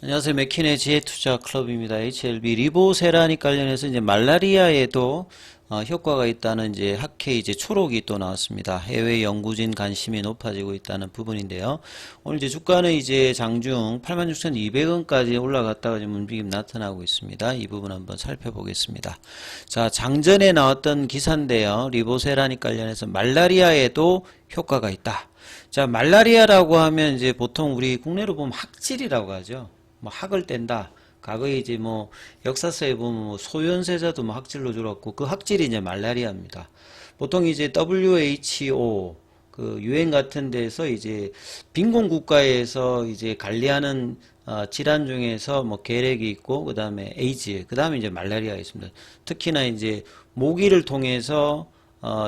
안녕하세요. 맥킨의 지혜투자클럽입니다. HLB 리보세라닉 관련해서 이제 말라리아에도 효과가 있다는 이제 학회 이제 초록이 또 나왔습니다. 해외 연구진 관심이 높아지고 있다는 부분인데요. 오늘 이제 주가는 이제 장중 86,200원까지 올라갔다가 지금 움직임 나타나고 있습니다. 이 부분 한번 살펴보겠습니다. 자, 장전에 나왔던 기사인데요. 리보세라닉 관련해서 말라리아에도 효과가 있다. 자, 말라리아라고 하면 이제 보통 우리 국내로 보면 학질이라고 하죠. 뭐 학을 뗀다. 과거에 이제 뭐 역사서에 보면 뭐 소현세자도 뭐 학질로 줄었고 그 학질이 이제 말라리아입니다. 보통 이제 WHO 그 유엔 같은 데서 이제 빈곤 국가에서 이제 관리하는 질환 중에서 뭐 계렉이 있고 그다음에 에이즈, 그다음에 이제 말라리아가 있습니다. 특히나 이제 모기를 통해서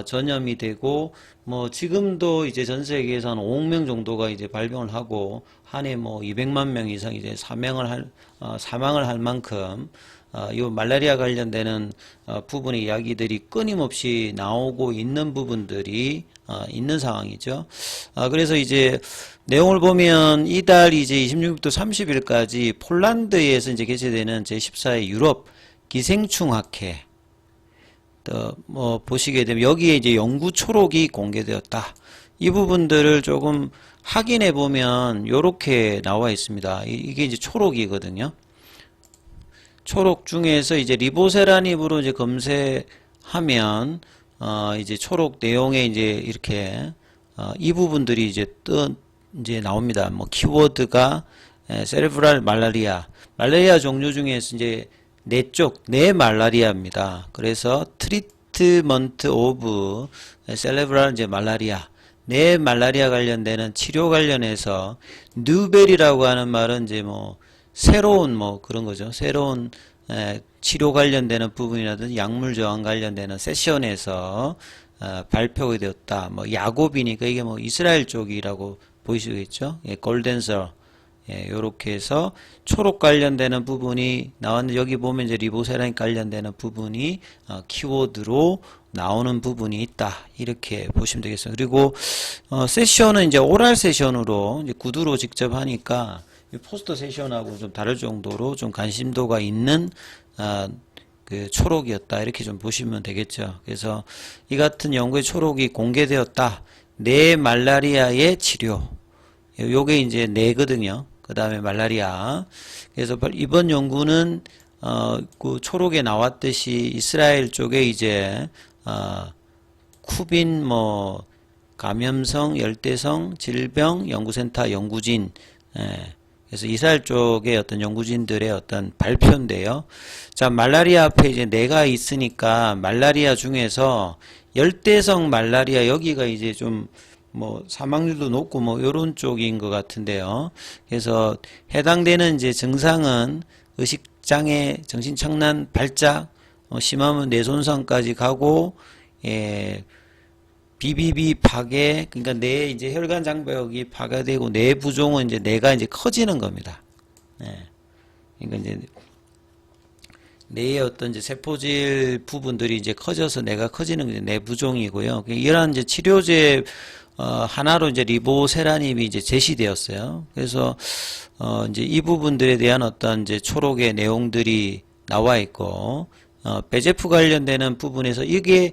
전염이 되고 뭐 지금도 이제 전 세계에서 한 5억 명 정도가 이제 발병을 하고 한 해 뭐 200만 명 이상 이제 사망을 할 만큼 요 말라리아 관련되는 부분의 이야기들이 끊임없이 나오고 있는 부분들이 있는 상황이죠. 그래서 이제 내용을 보면 이달 이제 26일부터 30일까지 폴란드에서 이제 개최되는 제14회 유럽 기생충 학회 뭐 보시게 되면 여기에 이제 연구 초록이 공개되었다. 이 부분들을 조금 확인해 보면 요렇게 나와 있습니다. 이게 이제 초록이거든요. 초록 중에서 이제 리보세라닙으로 이제 검색하면 이제 초록 내용에 이제 이렇게 이 부분들이 이제 나옵니다. 뭐 키워드가 세레브랄 말라리아 종류 중에서 이제 뇌 말라리아입니다. 그래서 트리트먼트 오브 셀레브랄 이제 말라리아, 뇌 말라리아 관련되는 치료 관련해서 뉴벨이라고 하는 말은 이제 뭐 새로운 뭐 그런 거죠. 새로운 치료 관련되는 부분이라든지 약물 저항 관련되는 세션에서 발표가 되었다. 뭐 야곱이니까 이게 뭐 이스라엘 쪽이라고 보이시겠죠? 예, 골덴서. 예, 요렇게 해서 초록 관련되는 부분이 나왔는데 여기 보면 이제 리보세라닉 관련되는 부분이 키워드로 나오는 부분이 있다. 이렇게 보시면 되겠어요. 그리고 세션은 이제 오랄 세션으로 이제 구두로 직접 하니까 포스터 세션하고 좀 다를 정도로 좀 관심도가 있는 그 초록이었다. 이렇게 좀 보시면 되겠죠. 그래서 이 같은 연구의 초록이 공개되었다. 뇌 말라리아의 치료. 요게 이제 뇌거든요. 그 다음에 말라리아. 그래서 이번 연구는 그 초록에 나왔듯이 이스라엘 쪽에 이제 쿠빈 뭐 감염성 열대성 질병 연구센터 연구진, 그래서 이스라엘 쪽의 어떤 연구진들의 어떤 발표인데요. 자, 말라리아 앞에 이제 뇌가 있으니까 말라리아 중에서 열대성 말라리아 여기가 이제 좀 뭐 사망률도 높고 뭐 요런 쪽인 것 같은데요. 그래서 해당되는 이제 증상은 의식장애, 정신착란, 발작, 심하면 뇌손상까지 가고, 예, BBB 파괴, 그러니까 뇌 이제 혈관 장벽이 파괴되고 뇌 부종은 이제 뇌가 이제 커지는 겁니다. 예. 그러니까 이제 뇌의 어떤 이제 세포질 부분들이 이제 커져서 뇌가 커지는 게 뇌 부종이고요. 이러한 이제 치료제 하나로 이제 리보세라닙이 이제 제시되었어요. 그래서 이제 이 부분들에 대한 어떤 이제 초록의 내용들이 나와 있고, 베제프 관련되는 부분에서 이게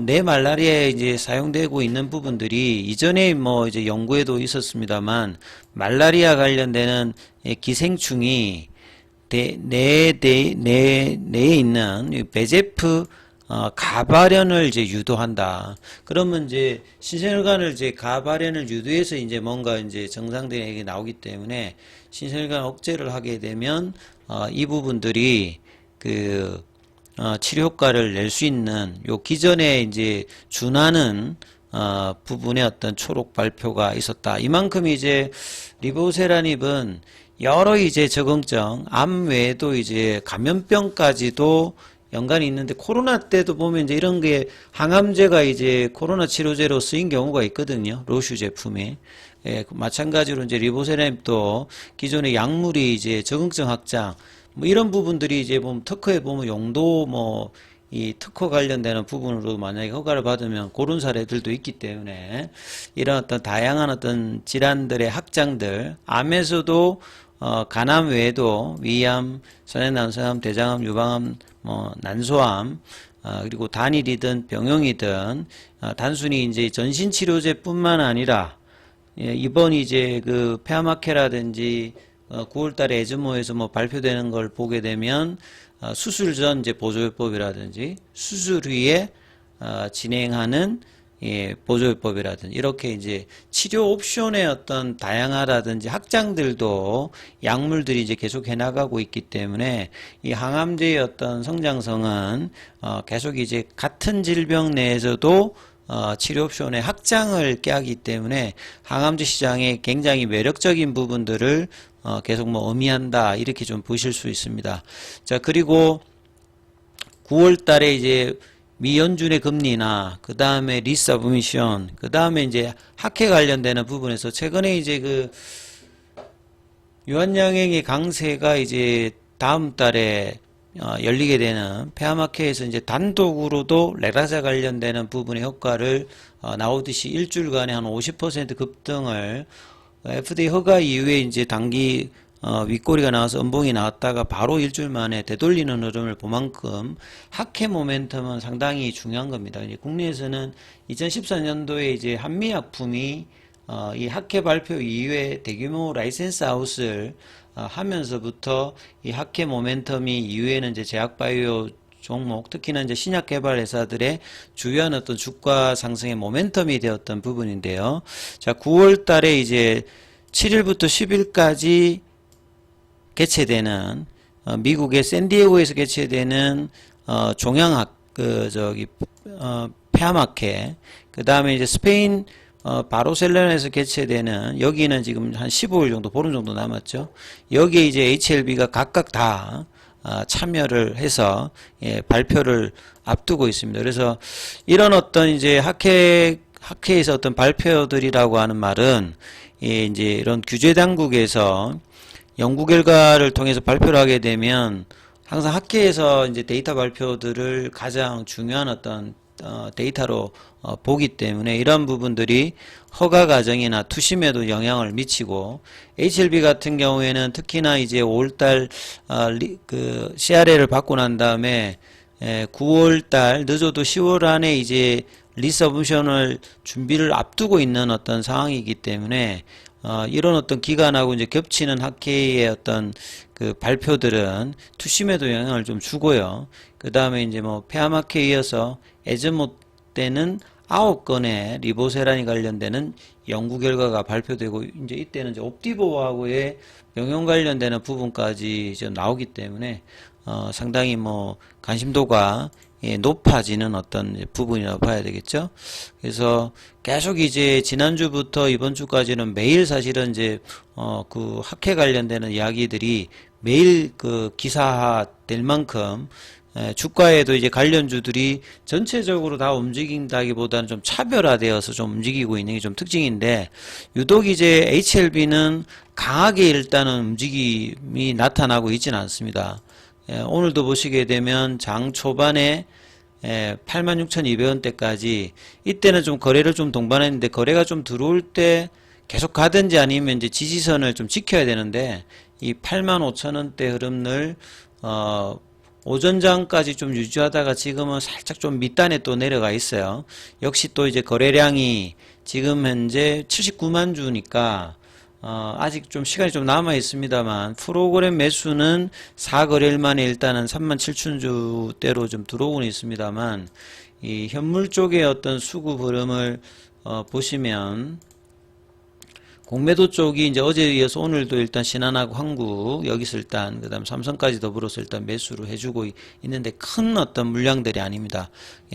뇌 말라리아에 이제 사용되고 있는 부분들이 이전에 뭐 이제 연구에도 있었습니다만 말라리아 관련되는 기생충이 뇌에 있는 베제프 가발현을 이제 유도한다. 그러면 이제 신생혈관을 이제 가발현을 유도해서 이제 뭔가 이제 정상들에게 나오기 때문에 신생혈관 억제를 하게 되면 이 부분들이 그 치료 효과를 낼 수 있는 요 기존에 이제 준하는 부분의 어떤 초록 발표가 있었다. 이만큼 이제 리보세라닙은 여러 이제 적응증, 암 외에도 이제 감염병까지도 연관이 있는데 코로나 때도 보면 이제 이런 게 항암제가 이제 코로나 치료제로 쓰인 경우가 있거든요. 로슈 제품에. 예, 마찬가지로 이제 리보세라닙도 기존의 약물이 이제 적응증 확장 뭐 이런 부분들이 이제 보면 특허에 보면 용도 뭐 이 특허 관련되는 부분으로 만약에 허가를 받으면 그런 사례들도 있기 때문에 이런 어떤 다양한 어떤 질환들의 확장들, 암에서도 간암 외에도 위암, 선행난소암, 대장암, 유방암, 난소암, 그리고 단일이든 병용이든 단순히 이제 전신치료제뿐만 아니라 이번 이제 그 폐암학회라든지 9월달에 에즈모에서 뭐 발표되는 걸 보게 되면 수술 전 이제 보조요법이라든지 수술 후에 진행하는 보조요법이라든지 이렇게 이제 치료 옵션의 어떤 다양하다든지 확장들도 약물들이 이제 계속 해나가고 있기 때문에 이 항암제의 어떤 성장성은 계속 이제 같은 질병 내에서도 치료 옵션의 확장을 꾀하기 때문에 항암제 시장에 굉장히 매력적인 부분들을 계속 뭐 의미한다 이렇게 좀 보실 수 있습니다. 자, 그리고 9월 달에 이제 미연준의 금리나 그 다음에 리서브미션 그 다음에 이제 학회 관련되는 부분에서 최근에 이제 그 유한양행의 강세가 이제 다음 달에 열리게 되는 폐암학회에서 이제 단독으로도 레라자 관련되는 부분의 효과를 나오듯이 일주일간에 한 50% 급등을 FDA 허가 이후에 이제 단기 윗꼬리가 나와서 음봉이 나왔다가 바로 일주일 만에 되돌리는 흐름을 본 만큼 학회 모멘텀은 상당히 중요한 겁니다. 이제 국내에서는 2014년도에 이제 한미약품이 이 학회 발표 이후에 대규모 라이센스 아웃을 하면서부터 이 학회 모멘텀이 이후에는 이제 제약바이오 종목, 특히나 이제 신약 개발 회사들의 주요한 어떤 주가 상승의 모멘텀이 되었던 부분인데요. 자, 9월 달에 이제 7일부터 10일까지 개최되는 미국의 샌디에고에서 개최되는 종양학 폐암학회, 그 다음에 이제 스페인 바르셀로나에서 개최되는, 여기는 지금 한 15일 정도, 보름 정도 남았죠. 여기에 이제 HLB가 각각 다 참여를 해서 발표를 앞두고 있습니다. 그래서 이런 어떤 이제 학회에서 어떤 발표들이라고 하는 말은 이제 이런 규제 당국에서 연구 결과를 통해서 발표를 하게 되면 항상 학회에서 이제 데이터 발표들을 가장 중요한 어떤 데이터로 보기 때문에 이런 부분들이 허가 과정이나 투심에도 영향을 미치고, HLB 같은 경우에는 특히나 이제 5월달 그 CRA를 받고 난 다음에 9월달 늦어도 10월 안에 이제 리서브션을 준비를 앞두고 있는 어떤 상황이기 때문에 이런 어떤 기간하고 이제 겹치는 학회의 어떤 그 발표들은 투심에도 영향을 좀 주고요. 그 다음에 이제 뭐 폐암학회에 이어서 에즈모 때는 9건의 리보세란이 관련되는 연구 결과가 발표되고, 이제 이때는 이제 옵디보하고의 병용 관련되는 부분까지 이제 나오기 때문에 상당히 뭐 관심도가 높아지는 어떤 부분이라고 봐야 되겠죠. 그래서 계속 이제 지난주부터 이번 주까지는 매일 사실은 이제 그 학회 관련되는 이야기들이 매일 그 기사화 될 만큼 주가에도 이제 관련주들이 전체적으로 다 움직인다기보다는 좀 차별화되어서 좀 움직이고 있는 게 좀 특징인데, 유독 이제 HLB는 강하게 일단은 움직임이 나타나고 있지는 않습니다. 오늘도 보시게 되면 장 초반에 86,200원대까지, 이때는 좀 거래를 좀 동반했는데 거래가 좀 들어올 때 계속 가든지 아니면 이제 지지선을 좀 지켜야 되는데, 이 85,000원대 흐름을 오전장까지 좀 유지하다가 지금은 살짝 좀 밑단에 또 내려가 있어요. 역시 또 이제 거래량이 지금 현재 79만 주니까 아직 좀 시간이 좀 남아 있습니다만, 프로그램 매수는 4거래일 만에 일단은 37,000주대로 좀 들어오고는 있습니다만, 이 현물 쪽의 어떤 수급 흐름을 보시면 공매도 쪽이 이제 어제에 이어서 오늘도 일단 신한하고 한국, 여기서 일단 그다음 삼성까지 더불어서 일단 매수를 해주고 있는데 큰 어떤 물량들이 아닙니다.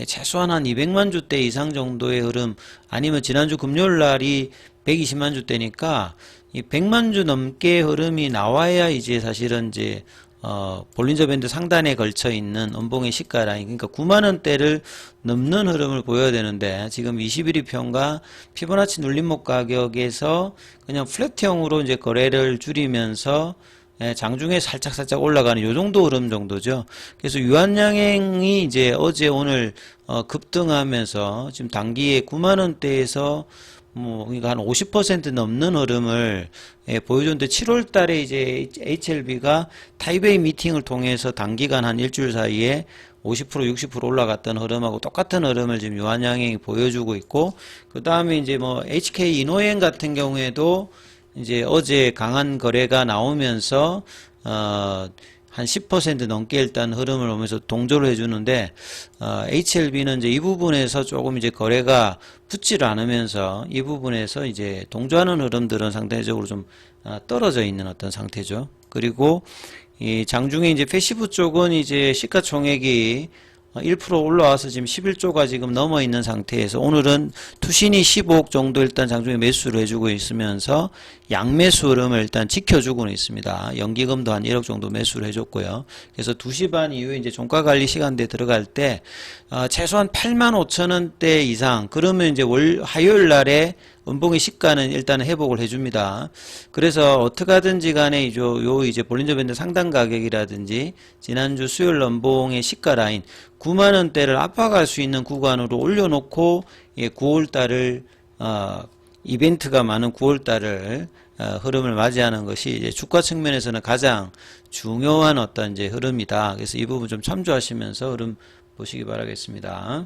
최소한 한 200만 주대 이상 정도의 흐름, 아니면 지난주 금요일 날이 120만 주대니까 이 100만 주 넘게 흐름이 나와야 이제 사실은 이제 볼린저 밴드 상단에 걸쳐 있는 음봉의 시가 라인, 그러니까 9만원대를 넘는 흐름을 보여야 되는데, 지금 21일평과 피보나치 눌림목 가격에서 그냥 플랫형으로 이제 거래를 줄이면서 장중에 살짝 올라가는 요 정도 흐름 정도죠. 그래서 유한양행이 이제 어제 오늘 급등하면서 지금 단기에 9만원대에서 그러니까 한 50% 넘는 흐름을 보여줬는데 7월 달에 이제 HLB가 타이베이 미팅을 통해서 단기간 한 일주일 사이에 50% 60% 올라갔던 흐름하고 똑같은 흐름을 지금 유한양행이 보여주고 있고, 그 다음에 이제 뭐 HK 이노행 같은 경우에도 이제 어제 강한 거래가 나오면서 한 10% 넘게 일단 흐름을 오면서 동조를 해주는데, HLB는 이제 이 부분에서 조금 이제 거래가 붙지를 않으면서 이 부분에서 이제 동조하는 흐름들은 상대적으로 좀 떨어져 있는 어떤 상태죠. 그리고 이 장중에 이제 패시브 쪽은 이제 시가총액이 1% 올라와서 지금 11조가 지금 넘어 있는 상태에서 오늘은 투신이 15억 정도 일단 장중에 매수를 해주고 있으면서 양매수 흐름을 일단 지켜주고는 있습니다. 연기금도 한 1억 정도 매수를 해줬고요. 그래서 2시 반 이후에 이제 종가관리 시간대에 들어갈 때 최소한 85,000원대 이상, 그러면 이제 화요일 날에 은봉의 시가는 일단 회복을 해줍니다. 그래서 어떻게 하든지 간에 이제 볼린저 밴드 상단 가격이라든지 지난주 수요일 연봉의 시가 라인 9만원대를 압박할 수 있는 구간으로 올려놓고 9월달을 이벤트가 많은 9월달을 흐름을 맞이하는 것이 이제 주가 측면에서는 가장 중요한 어떤 이제 흐름이다. 그래서 이 부분 좀 참조하시면서 흐름 보시기 바라겠습니다.